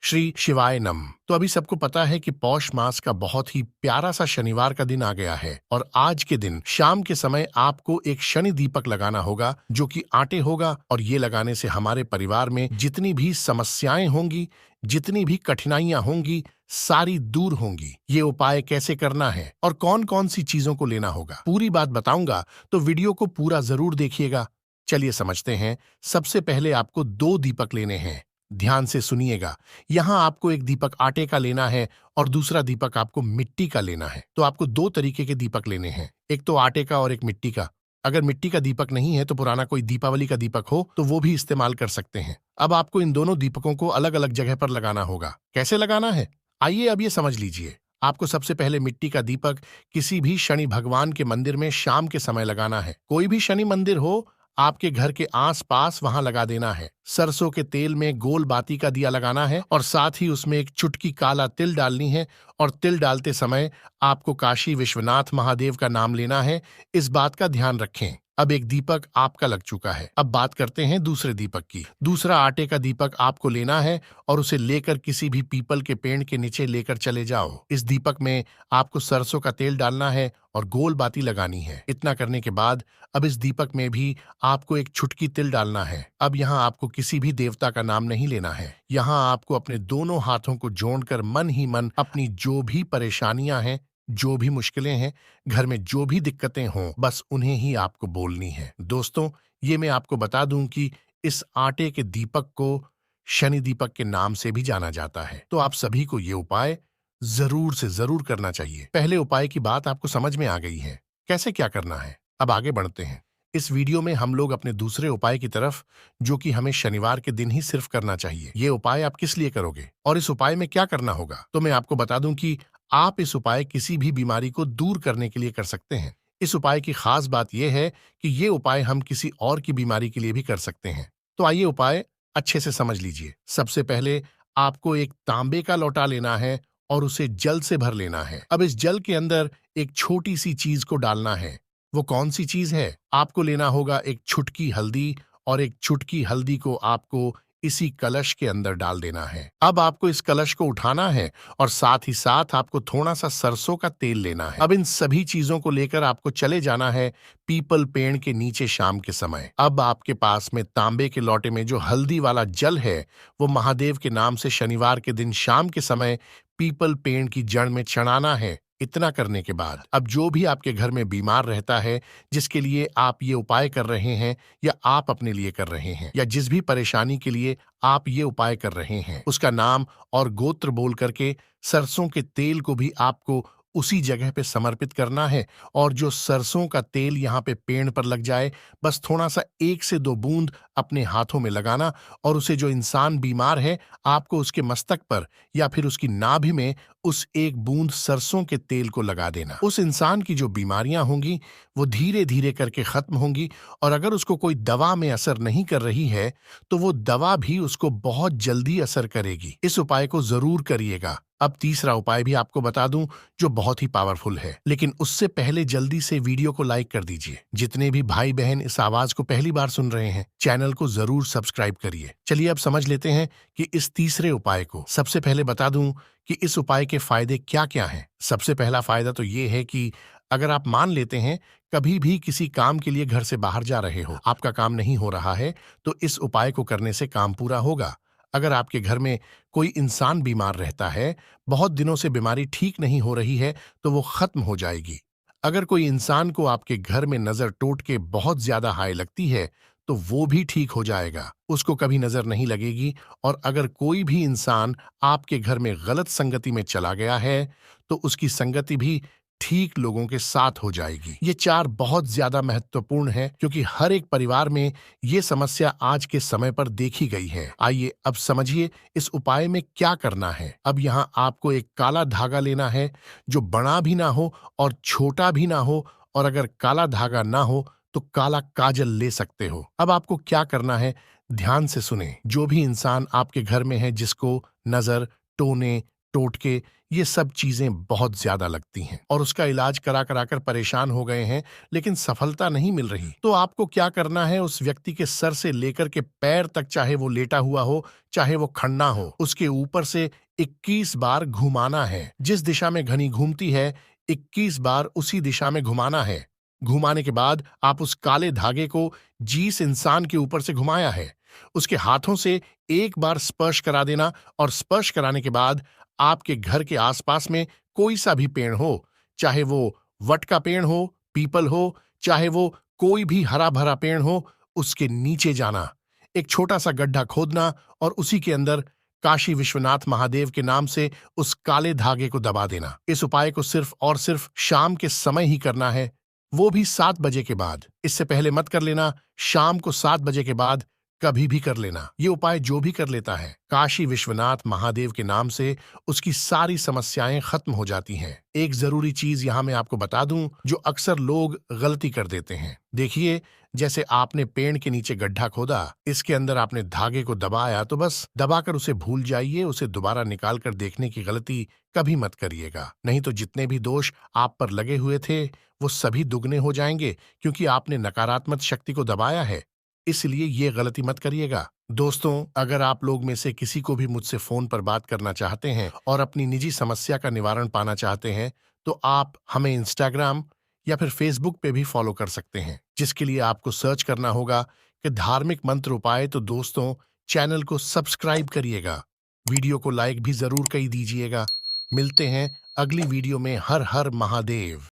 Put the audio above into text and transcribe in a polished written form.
श्री शिवाय नम। तो अभी सबको पता है कि पौष मास का बहुत ही प्यारा सा शनिवार का दिन आ गया है और आज के दिन शाम के समय आपको एक शनि दीपक लगाना होगा जो कि आटे होगा और ये लगाने से हमारे परिवार में जितनी भी समस्याएं होंगी, जितनी भी कठिनाइयां होंगी, सारी दूर होंगी। ये उपाय कैसे करना है और कौन कौन सी चीजों को लेना होगा, पूरी बात बताऊंगा, तो वीडियो को पूरा जरूर देखिएगा। चलिए समझते हैं। सबसे पहले आपको 2 दीपक लेने हैं। ध्यान से सुनिएगा। यहाँ आपको एक दीपक आटे का लेना है और दूसरा दीपक आपको मिट्टी का लेना है। तो आपको 2 तरीके के दीपक लेने हैं, एक तो आटे का और एक मिट्टी का। अगर मिट्टी का दीपक नहीं है तो पुराना कोई दीपावली का दीपक हो तो वो भी इस्तेमाल कर सकते हैं। अब आपको इन दोनों दीपकों को अलग अलग जगह पर लगाना होगा। कैसे लगाना है, आइए अब ये समझ लीजिए। आपको सबसे पहले मिट्टी का दीपक किसी भी शनि भगवान के मंदिर में शाम के समय लगाना है। कोई भी शनि मंदिर हो आपके घर के आसपास वहां लगा देना है। सरसों के तेल में गोल बाती का दिया लगाना है और साथ ही उसमें एक चुटकी काला तिल डालनी है और तिल डालते समय आपको काशी विश्वनाथ महादेव का नाम लेना है। इस बात का ध्यान रखें। अब एक दीपक आपका लग चुका है। अब बात करते हैं दूसरे दीपक की। दूसरा आटे का दीपक आपको लेना है और उसे लेकर किसी भी पीपल के पेड़ के नीचे लेकर चले जाओ। इस दीपक में आपको सरसों का तेल डालना है और गोल बाती लगानी है। इतना करने के बाद अब इस दीपक में भी आपको एक छुटकी तिल डालना है। अब यहाँ आपको किसी भी देवता का नाम नहीं लेना है। यहाँ आपको अपने दोनों हाथों को जोड़कर मन ही मन अपनी जो भी परेशानियां हैं, जो भी मुश्किलें हैं, घर में जो भी दिक्कतें हों, बस उन्हें ही आपको बोलनी है। दोस्तों, ये मैं आपको बता दूं कि इस आटे के दीपक को शनि दीपक के नाम से भी जाना जाता है। तो आप सभी को ये उपाय जरूर से जरूर करना चाहिए। पहले उपाय की बात आपको समझ में आ गई है, कैसे क्या करना है। अब आगे बढ़ते हैं। इस वीडियो में हम लोग अपने दूसरे उपाय की तरफ, जो कि हमें शनिवार के दिन ही सिर्फ करना चाहिए। ये उपाय आप किस लिए करोगे और इस उपाय में क्या करना होगा, तो मैं आपको बता दूं कि आप इस उपाय किसी भी बीमारी को दूर करने के लिए कर सकते हैं। इस उपाय की खास बात यह है कि ये उपाय हम किसी और की बीमारी के लिए भी कर सकते हैं। तो आइए उपाय अच्छे से समझ लीजिए। सबसे पहले आपको एक तांबे का लोटा लेना है और उसे जल से भर लेना है। अब इस जल के अंदर एक छोटी सी चीज को डालना है। वो कौन सी चीज है? आपको लेना होगा एक छुटकी हल्दी और एक छुटकी हल्दी को आपको इसी कलश के अंदर डाल देना है। अब आपको इस कलश को उठाना है और साथ ही साथ आपको थोड़ा सा सरसों का तेल लेना है। अब इन सभी चीजों को लेकर आपको चले जाना है पीपल पेड़ के नीचे शाम के समय। अब आपके पास में तांबे के लोटे में जो हल्दी वाला जल है, वो महादेव के नाम से शनिवार के दिन शाम के समय पीपल पेड़ की जड़ में चढ़ाना है। इतना करने के बाद अब जो भी आपके घर में बीमार रहता है, जिसके लिए आप ये उपाय कर रहे हैं या आप अपने लिए कर रहे हैं, या जिस भी परेशानी के लिए आप ये उपाय कर रहे हैं, उसका नाम और गोत्र बोल करके सरसों के तेल को भी आपको उसी जगह पे समर्पित करना है। और जो सरसों का तेल यहाँ पे पेड़ पर लग जाए, बस थोड़ा सा 1 से 2 बूंद अपने हाथों में लगाना और उसे, जो इंसान बीमार है, आपको उसके मस्तक पर या फिर उसकी नाभि में उस 1 बूंद सरसों के तेल को लगा देना। उस इंसान की जो बीमारियां होंगी वो धीरे धीरे करके खत्म होंगी और अगर उसको कोई दवा में असर नहीं कर रही है तो वो दवा भी उसको बहुत जल्दी असर करेगी। इस उपाय को जरूर करिएगा। अब तीसरा उपाय भी आपको बता दूं जो बहुत ही पावरफुल है, लेकिन उससे पहले जल्दी से वीडियो को लाइक कर दीजिए। जितने भी भाई बहन इस आवाज को पहली बार सुन रहे हैं, चैनल को जरूर सब्सक्राइब करिए। चलिए अब समझ लेते हैं कि इस तीसरे उपाय को। सबसे पहले बता दूं कि इस उपाय के फायदे क्या क्या हैं। सबसे पहला फायदा तो ये है कि अगर आप मान लेते हैं कभी भी किसी काम के लिए घर से बाहर जा रहे हो, आपका काम नहीं हो रहा है, तो इस उपाय को करने से काम पूरा होगा। अगर आपके घर में कोई इंसान बीमार रहता है, बहुत दिनों से बीमारी ठीक नहीं हो रही है, तो वो खत्म हो जाएगी। अगर कोई इंसान को आपके घर में नजर टोट के बहुत ज्यादा हाय लगती है, तो वो भी ठीक हो जाएगा, उसको कभी नजर नहीं लगेगी। और अगर कोई भी इंसान आपके घर में गलत संगति में चला गया है, तो उसकी संगति भी ठीक लोगों के साथ हो जाएगी। ये 4 बहुत ज्यादा महत्वपूर्ण है क्योंकि हर एक परिवार में ये समस्या आज के समय पर देखी गई है। आइए अब समझिए इस उपाय में क्या करना है। अब यहाँ आपको एक काला धागा लेना है जो बड़ा भी ना हो और छोटा भी ना हो, और अगर काला धागा ना हो तो काला काजल ले सकते हो। अब आपको क्या करना है, ध्यान से सुने। जो भी इंसान आपके घर में है जिसको नजर, टोने, टोटके, ये सब चीजें बहुत ज्यादा लगती हैं और उसका इलाज करा करा कर परेशान हो गए हैं, लेकिन सफलता नहीं मिल रही। तो आपको क्या करना है, उस व्यक्ति के सर से लेकर के पैर तक, चाहे वो लेटा हुआ हो चाहे वो खड़ना हो, उसके ऊपर से 21 बार घुमाना है। जिस दिशा में घनी घूमती है 21 बार उसी दिशा में घुमाना है। घुमाने के बाद आप उस काले धागे को जिस इंसान के ऊपर से घुमाया है उसके हाथों से एक बार स्पर्श करा देना, और स्पर्श कराने के बाद आपके घर के आसपास में कोई सा भी पेड़ हो, चाहे वो वट का पेड़ हो, पीपल हो, चाहे वो कोई भी हरा भरा पेड़ हो, उसके नीचे जाना, एक छोटा सा गड्ढा खोदना और उसी के अंदर काशी विश्वनाथ महादेव के नाम से उस काले धागे को दबा देना। इस उपाय को सिर्फ और सिर्फ शाम के समय ही करना है, वो भी 7 बजे के बाद। इससे पहले मत कर लेना। शाम को 7 बजे के बाद कभी भी कर लेना। ये उपाय जो भी कर लेता है काशी विश्वनाथ महादेव के नाम से, उसकी सारी समस्याएं खत्म हो जाती हैं। एक जरूरी चीज यहाँ मैं आपको बता दूं, जो अक्सर लोग गलती कर देते हैं। देखिए, जैसे आपने पेड़ के नीचे गड्ढा खोदा, इसके अंदर आपने धागे को दबाया, तो बस दबाकर उसे भूल जाइए। उसे दोबारा निकाल कर देखने की गलती कभी मत करिएगा, नहीं तो जितने भी दोष आप पर लगे हुए थे वो सभी दुगने हो जाएंगे, क्योंकि आपने नकारात्मक शक्ति को दबाया है। इसलिए ये गलती मत करिएगा। दोस्तों, अगर आप लोग में से किसी को भी मुझसे फोन पर बात करना चाहते हैं और अपनी निजी समस्या का निवारण पाना चाहते हैं, तो आप हमें इंस्टाग्राम या फिर फेसबुक पे भी फॉलो कर सकते हैं, जिसके लिए आपको सर्च करना होगा कि धार्मिक मंत्र उपाय। तो दोस्तों, चैनल को सब्सक्राइब करिएगा, वीडियो को लाइक भी जरूर कर दीजिएगा। मिलते हैं अगली वीडियो में। हर हर महादेव।